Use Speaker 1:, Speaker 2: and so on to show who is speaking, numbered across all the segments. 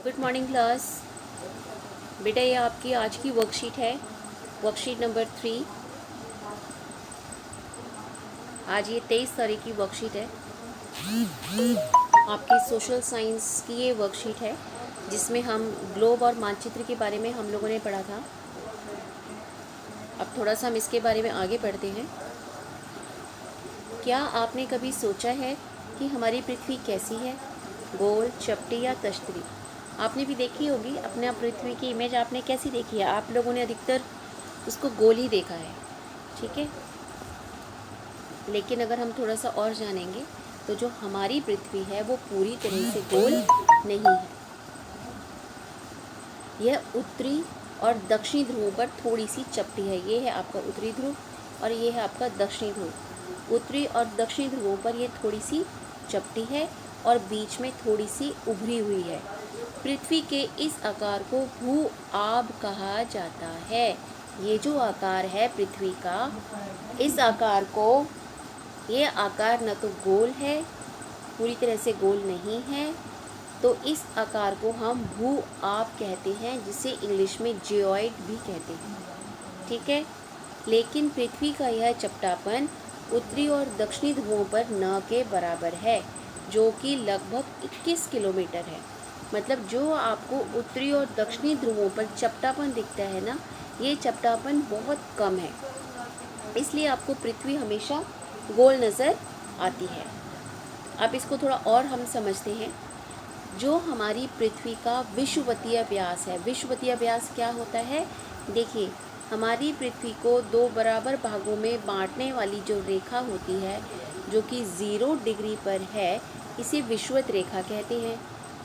Speaker 1: Good morning class. बेटा ये आपकी आज की वर्कशीट है, वर्कशीट नंबर 3। आज ये 23 तारीख की वर्कशीट है। आपकी सोशल साइंस की ये वर्कशीट है जिसमें हम ग्लोब और मानचित्र के बारे में हम लोगों ने पढ़ा था। अब थोड़ा सा हम इसके बारे में आगे बढ़ते हैं। क्या आपने कभी सोचा है कि हमारी पृथ्वी कैसी है, गोल, चपटी या तश्तरी? आपने भी देखी होगी अपना पृथ्वी की इमेज। आपने कैसी देखी है? आप लोगों ने अधिकतर उसको गोल ही देखा है, ठीक है। लेकिन अगर हम थोड़ा सा और जानेंगे तो जो हमारी पृथ्वी है वो पूरी तरह से गोल नहीं है। यह उत्तरी और दक्षिणी ध्रुवों पर थोड़ी सी चपटी है। ये है आपका उत्तरी ध्रुव और ये है आपका दक्षिणी ध्रुव। उत्तरी और दक्षिणी ध्रुवों पर ये थोड़ी सी चपटी है और बीच में थोड़ी सी उभरी हुई है। पृथ्वी के इस आकार को भू आब कहा जाता है। ये जो आकार है पृथ्वी का, इस आकार को, ये आकार न तो गोल है, पूरी तरह से गोल नहीं है, तो इस आकार को हम भू आब कहते हैं, जिसे इंग्लिश में जियोइड भी कहते हैं, ठीक है। लेकिन पृथ्वी का यह चपटापन उत्तरी और दक्षिणी ध्रुवों पर न के बराबर है, जो कि लगभग 21 किलोमीटर है। मतलब जो आपको उत्तरी और दक्षिणी ध्रुवों पर चपटापन दिखता है ना, ये चपटापन बहुत कम है, इसलिए आपको पृथ्वी हमेशा गोल नज़र आती है। अब इसको थोड़ा और हम समझते हैं। जो हमारी पृथ्वी का विषुवतीय व्यास है, विषुवतीय व्यास क्या होता है? देखिए, हमारी पृथ्वी को दो बराबर भागों में बांटने वाली जो रेखा होती है, जो कि 0 डिग्री पर है, इसे विषुवत रेखा कहते हैं,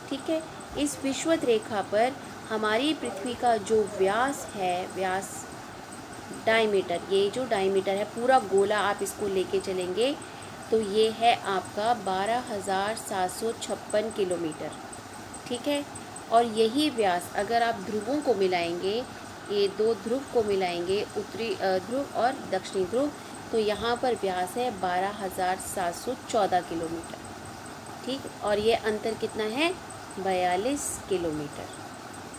Speaker 1: ठीक है। इस विषुवत रेखा पर हमारी पृथ्वी का जो व्यास है, व्यास डायमीटर, ये जो डायमीटर है पूरा गोला आप इसको लेके चलेंगे तो ये है आपका 12,756 किलोमीटर, ठीक है। और यही व्यास अगर आप ध्रुवों को मिलाएंगे, ये दो ध्रुव को मिलाएंगे, उत्तरी ध्रुव और दक्षिणी ध्रुव, तो यहाँ पर व्यास है 12,714 किलोमीटर, ठीक। और ये अंतर कितना है? 42 किलोमीटर,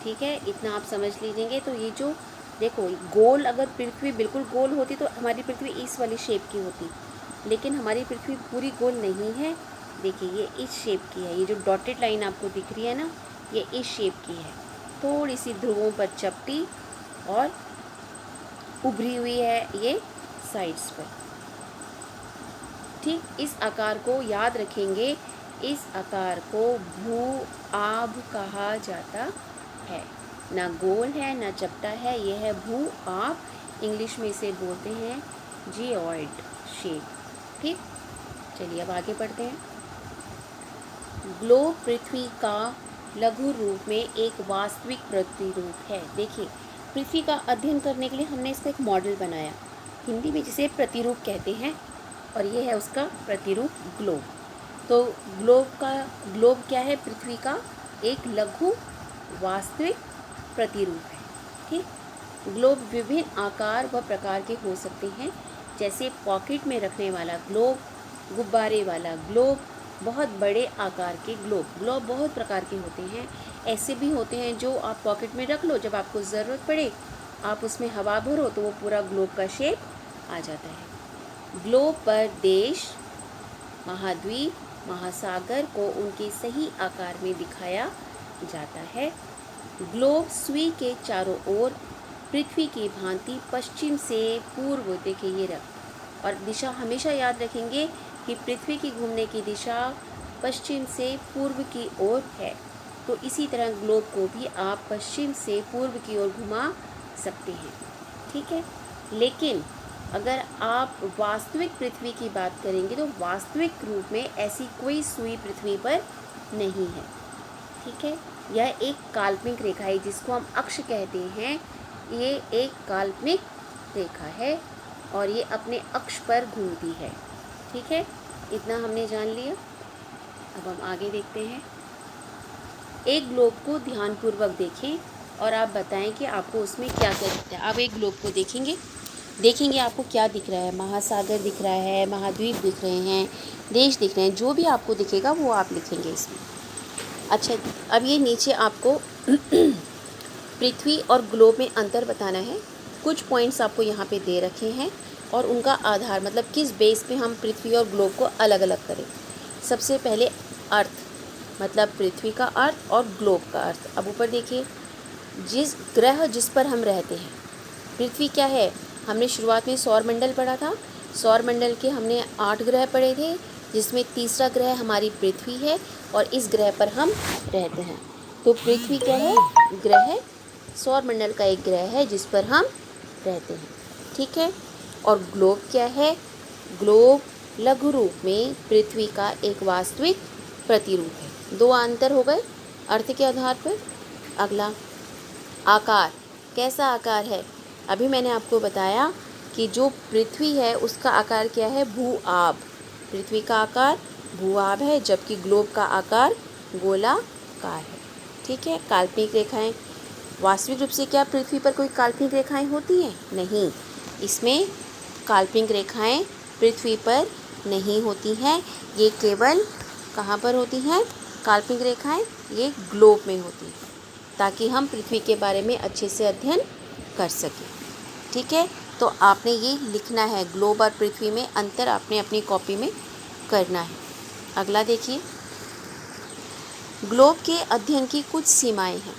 Speaker 1: ठीक है। इतना आप समझ लीजिएंगे। तो ये जो देखो, गोल, अगर पृथ्वी बिल्कुल गोल होती तो हमारी पृथ्वी इस वाली शेप की होती, लेकिन हमारी पृथ्वी पूरी गोल नहीं है। देखिए, ये इस शेप की है। ये जो डॉटेड लाइन आपको दिख रही है ना, ये इस शेप की है, थोड़ी सी ध्रुवों पर चपटी और उभरी हुई है ये साइड्स पर, ठीक। इस आकार को याद रखेंगे, इस आकार को भू आब कहा जाता है। ना गोल है ना चपटा है, यह है भू आब। इंग्लिश में इसे बोलते हैं जियोइड शेप, ठीक। चलिए अब आगे बढ़ते हैं। ग्लोब पृथ्वी का लघु रूप में एक वास्तविक प्रतिरूप है। देखिए, पृथ्वी का अध्ययन करने के लिए हमने इसका एक मॉडल बनाया, हिंदी में जिसे प्रतिरूप कहते हैं, और ये है उसका प्रतिरूप ग्लोब। तो ग्लोब क्या है? पृथ्वी का एक लघु वास्तविक प्रतिरूप है, ठीक। ग्लोब विभिन्न आकार व प्रकार के हो सकते हैं, जैसे पॉकेट में रखने वाला ग्लोब, गुब्बारे वाला ग्लोब, बहुत बड़े आकार के ग्लोब। ग्लोब बहुत प्रकार के होते हैं। ऐसे भी होते हैं जो आप पॉकेट में रख लो, जब आपको ज़रूरत पड़े आप उसमें हवा भरो तो वो पूरा ग्लोब का शेप आ जाता है। ग्लोब पर देश, महाद्वीप, महासागर को उनके सही आकार में दिखाया जाता है। ग्लोब सुई के चारों ओर पृथ्वी की भांति पश्चिम से पूर्व, देखिए ये रख, और दिशा हमेशा याद रखेंगे कि पृथ्वी की घूमने की दिशा पश्चिम से पूर्व की ओर है। तो इसी तरह ग्लोब को भी आप पश्चिम से पूर्व की ओर घुमा सकते हैं, ठीक है। लेकिन अगर आप वास्तविक पृथ्वी की बात करेंगे तो वास्तविक रूप में ऐसी कोई सुई पृथ्वी पर नहीं है, ठीक है। यह एक काल्पनिक रेखा है, जिसको हम अक्ष कहते हैं। ये एक काल्पनिक रेखा है और ये अपने अक्ष पर घूमती है, ठीक है। इतना हमने जान लिया। अब हम आगे देखते हैं। एक ग्लोब को ध्यानपूर्वक देखें और आप बताएं कि आपको उसमें क्या क्या दिखता है। आप एक ग्लोब को देखेंगे आपको क्या दिख रहा है? महासागर दिख रहा है, महाद्वीप दिख रहे हैं, देश दिख रहे हैं। जो भी आपको दिखेगा वो आप लिखेंगे इसमें। अच्छा, अब ये नीचे आपको पृथ्वी और ग्लोब में अंतर बताना है। कुछ पॉइंट्स आपको यहाँ पे दे रखे हैं और उनका आधार मतलब किस बेस पे हम पृथ्वी और ग्लोब को अलग अलग करें। सबसे पहले अर्थ, मतलब पृथ्वी का अर्थ और ग्लोब का अर्थ। अब ऊपर देखिए, जिस ग्रह जिस पर हम रहते हैं, पृथ्वी क्या है, हमने शुरुआत में सौरमंडल पढ़ा था। सौरमंडल के हमने 8 ग्रह पढ़े थे, जिसमें तीसरा ग्रह हमारी पृथ्वी है और इस ग्रह पर हम रहते हैं। तो पृथ्वी क्या है, ग्रह, सौरमंडल का एक ग्रह है जिस पर हम रहते हैं, ठीक है। और ग्लोब क्या है, ग्लोब लघु रूप में पृथ्वी का एक वास्तविक प्रतिरूप है। 2 अंतर हो गए अर्थ के आधार पर। अगला आकार, कैसा आकार है, अभी मैंने आपको बताया कि जो पृथ्वी है उसका आकार क्या है, भू-आभ। पृथ्वी का आकार भू-आभ है, जबकि ग्लोब का आकार गोलाकार है, ठीक है। काल्पनिक रेखाएं, वास्तविक रूप से क्या पृथ्वी पर कोई काल्पनिक रेखाएं होती हैं, नहीं। इसमें काल्पनिक रेखाएं पृथ्वी पर नहीं होती हैं, ये केवल कहाँ पर होती हैं काल्पनिक रेखाएं, ये ग्लोब में होती हैं, ताकि हम पृथ्वी के बारे में अच्छे से अध्ययन कर सकें, ठीक है। तो आपने ये लिखना है, ग्लोब और पृथ्वी में अंतर आपने अपनी कॉपी में करना है। अगला देखिए, ग्लोब के अध्ययन की कुछ सीमाएं हैं।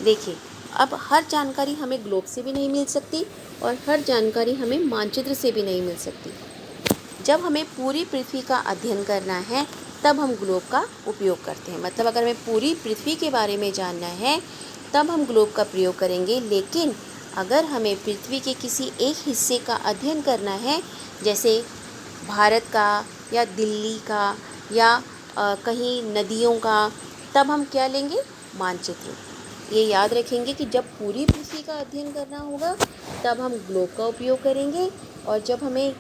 Speaker 1: देखिए, अब हर जानकारी हमें ग्लोब से भी नहीं मिल सकती और हर जानकारी हमें मानचित्र से भी नहीं मिल सकती। जब हमें पूरी पृथ्वी का अध्ययन करना है तब हम ग्लोब का उपयोग करते हैं। मतलब अगर हमें पूरी पृथ्वी के बारे में जानना है तब हम ग्लोब का प्रयोग करेंगे। लेकिन अगर हमें पृथ्वी के किसी एक हिस्से का अध्ययन करना है, जैसे भारत का या दिल्ली का या कहीं नदियों का, तब हम क्या लेंगे, मानचित्र। ये याद रखेंगे कि जब पूरी पृथ्वी का अध्ययन करना होगा तब हम ग्लोब का उपयोग करेंगे, और जब हमें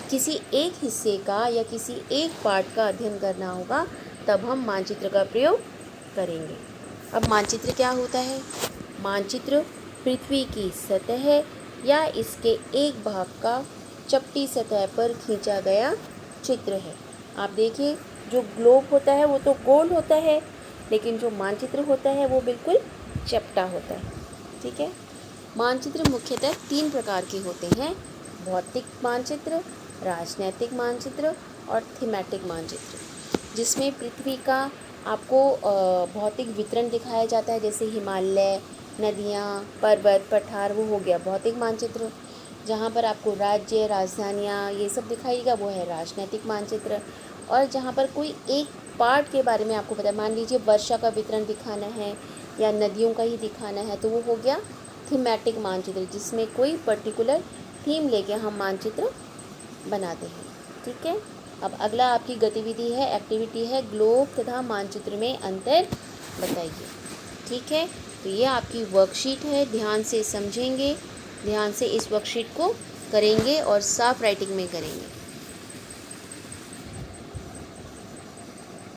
Speaker 1: किसी एक हिस्से का या किसी एक पार्ट का अध्ययन करना होगा तब हम मानचित्र का प्रयोग करेंगे। अब मानचित्र क्या होता है, मानचित्र पृथ्वी की सतह या इसके एक भाग का चपटी सतह पर खींचा गया चित्र है। आप देखिए, जो ग्लोब होता है वो तो गोल होता है, लेकिन जो मानचित्र होता है वो बिल्कुल चपटा होता है, ठीक है। मानचित्र मुख्यतः 3 प्रकार के होते हैं, भौतिक मानचित्र, राजनैतिक मानचित्र और थीमेटिक मानचित्र, जिसमें पृथ्वी का आपको भौतिक वितरण दिखाया जाता है, जैसे हिमालय, नदियाँ, पर्वत, पठार, वो हो गया भौतिक मानचित्र। जहाँ पर आपको राज्य, राजधानियाँ ये सब दिखाएगा वो है राजनैतिक मानचित्र। और जहाँ पर कोई एक पार्ट के बारे में आपको पता है, मान लीजिए वर्षा का वितरण दिखाना है या नदियों का ही दिखाना है, तो वो हो गया थीमेटिक मानचित्र, जिसमें कोई पर्टिकुलर थीम लेके हम मानचित्र बनाते हैं, ठीक है। अब अगला आपकी गतिविधि है, एक्टिविटी है, ग्लोब तथा मानचित्र में अंतर बताइए, ठीक है। तो ये आपकी वर्कशीट है, ध्यान से समझेंगे, ध्यान से इस वर्कशीट को करेंगे और साफ राइटिंग में करेंगे।